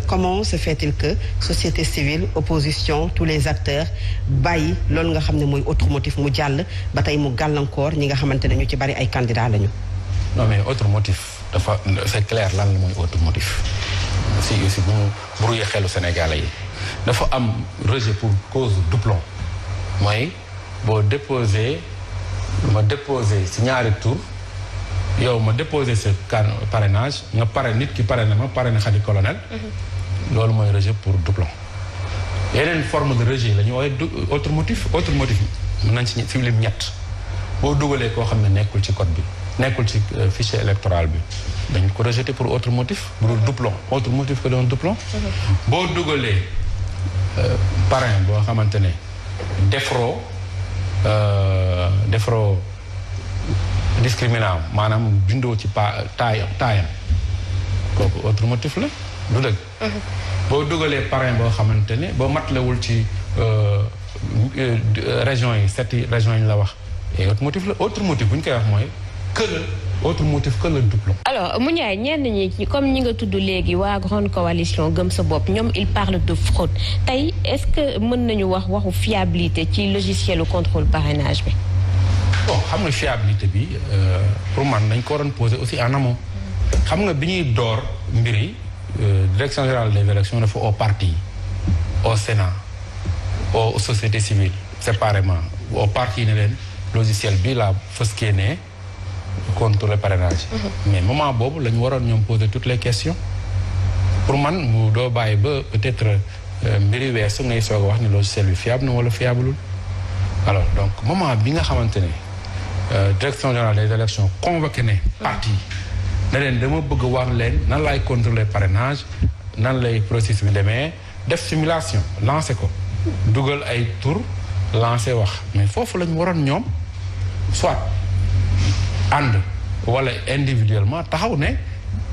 comment se fait-il que société civile opposition tous les acteurs bàyyi loolu nga xam ne mooy autre motif mu jàll ba tey mu gàllankoor ñi nga xamante ne ñu ci bari ay candidats lañu. non mais autre motif dafa c'est clair lan la mooy autre motif aussi bu mu brouillé xelu Sénégalais yi dafa am rejet pour cause doublon mooy boo ma déposé si ñaari tour yow ma déposé sa parrainage nga pare nit ki pare na ma pare na Khady Colonel loolu mooy rejet pour doublon yeneen forme de rejet la ñu woowee autre motif mën nañ si lim ñett boo dugalee koo xam ne nekkul ci code bi nekkul ci fichier électoral bi dañ ko rejeté pour autre motif bu dul doublon autre motif que doon doublon boo dugalee parrain boo xamante ne defro discriminant maanaam bindoo ci taayam kooku autre motif la du dëgg boo dugalee parrain boo xamante ne boo matlewul ci régions yi 7 régions yi ñu la wax et autre motif la autre motif bu ñu koy wax mooy que le autre motif que le doublon. alors Mouniaye ñenn ñi comme ñi nga tudd léegi waa grande coalition gëm sa bopp ñoom il parle de fraude tey est-ce que mën nañu waxu fiabilité ci logiciel contrôle parrainage bi. bon xam nga fiabilité bi pour man dañ ko waroon poser aussi en amont xam nga bi ñuy door mbir yi direction générale des élections dafa au parti au Sénat aux sociétés civiles séparément au parti ne leen logiciel bi la fës ne contre le parrainage. Mais moment boobu la ñu waroon ñoom poser toutes les questions pour man mu doo bàyyi ba peut-être mbiri weesu ngay soog a wax ni logiciel bi fiable na wala fiableul alors donc moment bi nga xamante ne direction générale des élections convoqué ne parti ne leen dama bëgg wax leen nan laay contrôler parrainage nan lay processus bi demee def simulation lancé ko dugal ay tour lancé wax mais foofu la ñu waroon ñoom soit ànd wala individuellement taxaw ne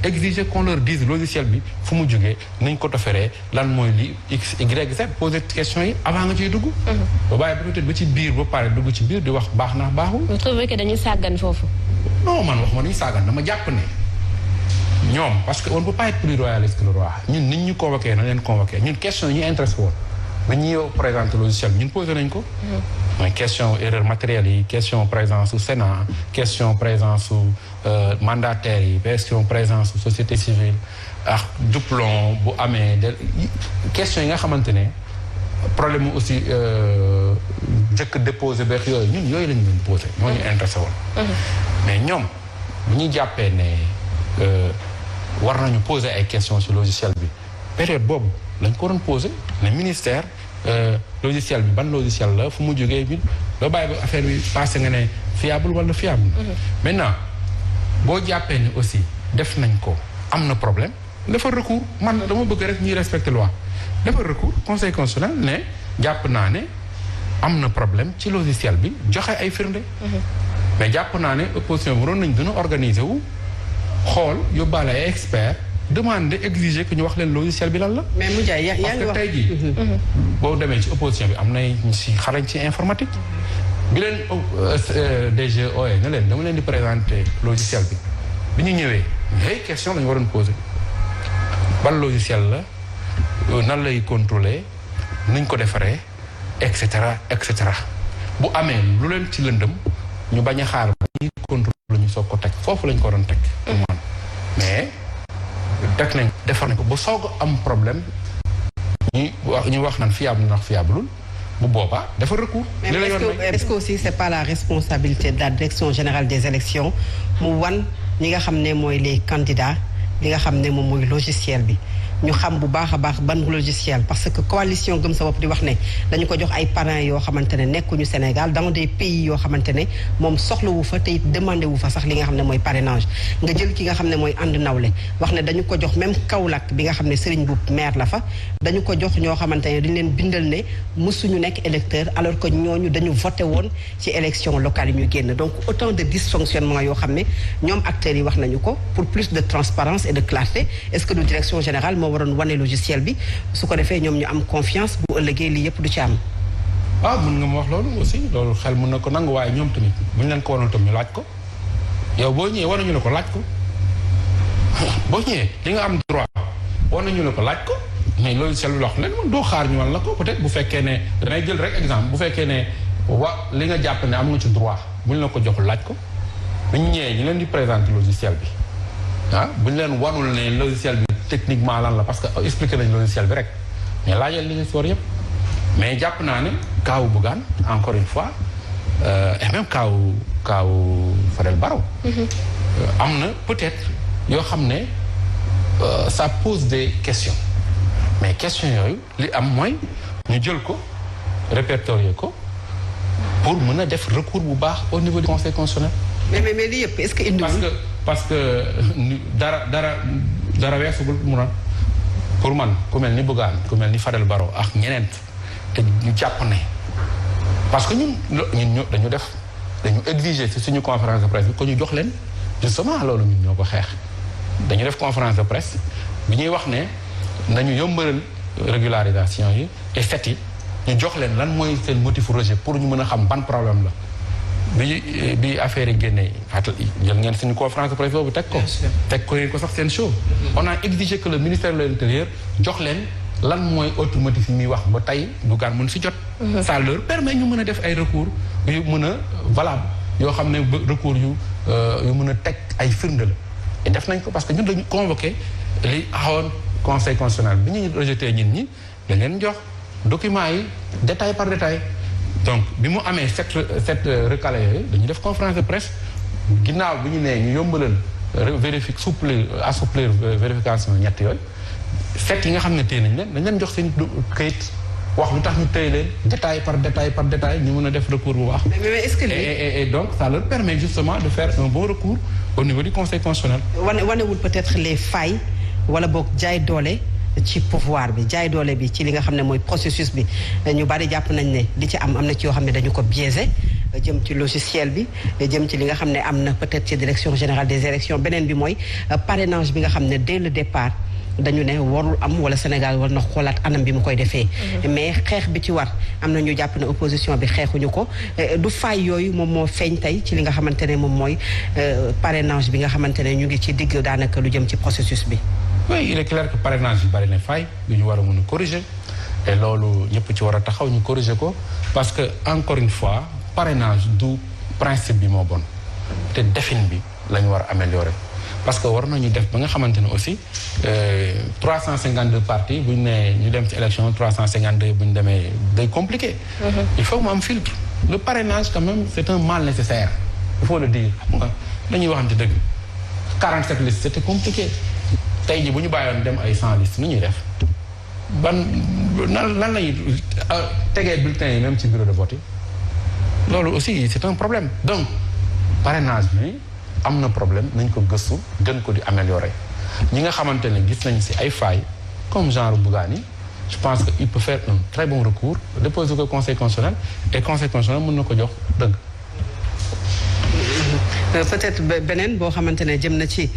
exiger qu'on leur dise logiciel bi fu mu jógee nañ ko toferee lan mooy li x y z poser question yi avant nga ciy dugg ba bàyyi peut-être ba ci biir ba pare dugg ci biir di wax baax na baaxul. vous trouvez que dañuy sàggan foofu. non man wax ma dañuy sàggan dama jàpp ne ñoom parce que on ne peut pas être plus royaliste que le roi ñun nit ñu convoqué na leen convoqué ñun question yi ñu intéressé woon ba ñuy présenter logiciel bi ñun posé nañ ko. mooy question erreur matérielle yi question présence su Sénat question présence su mandataires yi question présence su société civile ak doublon bu amee question yi nga xamante ne problème aussi jëkk déposé beex yooyu ñun yooyu lañu leen posé moo ñu intéressé woon mais ñoom bu ñu jàppee ne war nañu poser ay questions sur logiciel bi période boobu lañ ko waroon posé ne ministère logiciel bi ban logiciel la fu mu jógee bi doo bàyyi ba affaire bi passé nga ne fiable wala fiable maintenant boo jàppee ni aussi def nañ ko am na problème dafa recours man dama bëgg rek ñuy respecter loi dafa recours conseil constitutionnel ne jàpp naa ne am na problème ci logiciel bi joxe ay firnde mais jàpp naa ne opposition bi waroon nañ gën a organiser wu xool yóbbaale ay experts demander exiger que ñu wax leen logiciel bi lan la. mais Mouniaye yaa ngi wax parce que tey jii. boo demee ci opposition bi am na ñu si xarañ ci informatique. bi leen DG ooyee ne leen dama leen di présenter logiciel bi bi ñu ñëwee ay question la ñu waroon poser ban logiciel la nan lay contrôler nuñ ko defaree et cetera et cetera bu amee lu leen ci lëndëm ñu bañ a xaar ba ñuy contrôler ñu soog ko teg foofu lañ ko doon teg. mais. teg nañ defar nañ ko ba soog am problème ñu wax naan fiable ndax fiableul bu boobaa dafa recours. est-ce que aussi c'est pas la responsabilité de la direction générale des élections mu wan ñi nga xam ne mooy les candidats li nga xam ne moom mooy logiciel bi ñu xam bu baax a baax ban logiciel parce que coalition gëm sa bopp di wax ne dañu ko jox ay parrains yoo xamante ne nekkuñu Sénégal dans des pays yoo xamante ne moom soxlawu fa te it demandé wu fa sax li nga xam ne mooy parrainage nga jël ki nga xam ne mooy ànd nawle wax ne dañu ko jox même Kaolack bi nga xam ne Serigne Mboup maire la fa dañu ko jox ñoo xamante ne dañu leen bindal ne mësuñu nekk électeur alors que ñooñu dañu voté woon ci élection locale yi ñu génn donc autant de dysfonctionnement yoo xam ne ñoom acteurs yi wax nañu ko pour plus de transparence et de clarté est-ce que du direction générale moo waroon wane logiciel bi su ko defee ñoom ñu am confiance bu ëllëgee lii yëpp du ci am. waaw mën nga ma wax loolu aussi loolu xel mën na ko nangu waaye ñoom tamit bu ñu leen ko waroon tam ñu laaj ko yow boo ñëwee war nañu la ko laaj ko boo ñëwee li nga am droit war nañu la ko laaj ko mais logiciel bi wax leen man doo xaar ñu wan la ko peut-être bu fekkee ne danay jël rek exemple bu fekkee ne li nga jàpp ne am nga ci droit bu ñu la ko joxul laaj ko bu ñu ñëwee ñu leen di présenter logiciel bi bu ñu leen wanul ne logiciel bi techniquement lan la parce que expliqué nañ logiciel bi rek mais laajal li nga si war yëpp mais jàpp naa ne kaawu Bougane encore une fois et même kaawu Fadel Barro am na peut-être yoo xam ne ça pose des questions mais questions yooyu li am mooy ñu jël ko répertorier ko pour mën a def recours bu baax au niveau du conseil constitutionnel. mais lii yëpp est-ce que indi parce que dara weesugul mu na pour man ku mel ni Bougane ku mel ni Fadel Barro ak ñeneen te ñu jàpp ne parce que ñun dañu exiger ci suñu conférence de presse bi ko ñu jox leen justement loolu ñun ñoo ko xeex dañu def conférence de presse bi ñuy wax ne nañu yombalal régularisation yi et fait yi ñu jox leen lan mooy seen motif rejet pour ñu mën a xam ban problème la bi affaire yi génnee jël ngeen suñu conférence de presse boobu teg ko sax seen show on a exigé que le ministère de l'Intérieur jox leen lan mooy autre motif yi muy wax ba tey Bougane mën si jot ça leur permet ñu mën a def ay recours yu mën a valable yoo xam ne recours yu mën a teg ay firnde la et def nañ ko parce que ñun dañu convoqué li xawoon conseil constitutionnel bi ñuy rejeté ñi dañ leen jox documents yi détail par détail donc bi mu amee cette recalé yooyu dañuy def conférence de presse ginnaaw bi ñu nee ñu yombalal assouplir vérification ñett yooyu fait yi nga xam ne téye nañ leen dañ leen jox seen këyit wax lu tax ñu téye leen détail par détail ñu mën a def recours bu baax. mais est-ce que et donc ça leur permet justement de faire un bon recours au niveau du conseil constitutionnel. wanewul peut-être les failles wala boog jaay doole ci pouvoir bi jaay doole bi ci li nga xam ne mooy processus bi ñu bari jàpp nañ ne li ci am na ci yoo xam ne dañu ko biaisé jëm ci logiciel bi jëm ci li nga xam ne am na peut-être ci direction générale des élections beneen bi mooy parrainage bi nga xam ne dès le départ dañu ne warul am wala Sénégal war na xoolaat anam bi mu koy defee mais xeex bi ci war am na ñu jàpp ne opposition bi xeexuñu ko du faay yooyu moom moo feeñ tey ci li nga xamante ne moom mooy parrainage bi nga xamante ne ñu ngi ci digg daanaka lu jëm ci processus bi. oui il est clair que parrainage bi bari na faay yu ñu war a mën a corriger et loolu ñëpp ci war a taxaw ñu corriger ko parce que encore une fois parrainage du principe bi moo bon te defin bi la ñu war a améliorer parce que war nañu def ba nga xamante ne aussi 352 partis bu ñu nee ñu dem ci élection 352 bu ñu demee day compliqué. Il faut mu am filtre. Le parrainage quand même c'est un mal nécessaire il faut le dire xam nga dañuy waxante dëgg 47 listes c'était compliqué. tey jii bu ñu bàyyoon dem ay 100 listes nu ñuy def lan lañuy tegee bulletins yi même ci bureau de vote yi loolu aussi c'est un problème donc parrainage bi am na problème nañ ko gëstu gën ko di améliorer ñi nga xamante ne gis nañ ci ay failles comme genre Bougane yi je pense que il peut faire un très bon recours déposer ko conseil constitutionnel et conseil constitutionnel mën na ko jox dëgg. peut-être beneen boo xamante ne jëm na ci.